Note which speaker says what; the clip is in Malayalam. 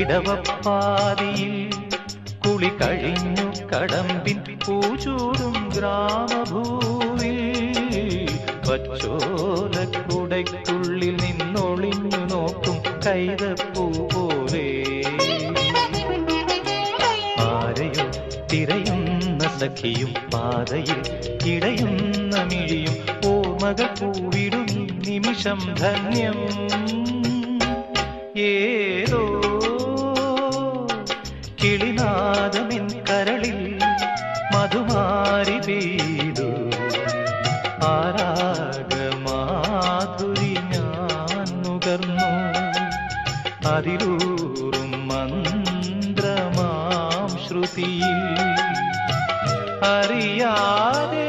Speaker 1: ഇടവപ്പാതിയിൽ കുളി കഴിഞ്ഞു കടമ്പിൻ പൂചൂടും ഗ്രാമഭൂവിൽ പച്ചോലക്കുടയ്ക്കുള്ളിൽ നിന്നൊളിഞ്ഞു നോക്കും കൈതപ്പൂ പോലെ ആരെയോ തിരയുന്ന സഖിയും പാതയിൽ ഇടയുന്ന മിഴിയും ഓർമ്മകൾ പൂവിടും നിമിഷം ധന്യം ഏതോ കിളിനാദമിൻ കരളിൽ മധുമാരി പെയ്തു ആരാഗമാധുരി ഞാൻ നുകർന്നു അതിലൂറും മന്ത്രമാം ശ്രുതിയിൽ അറിയാതെ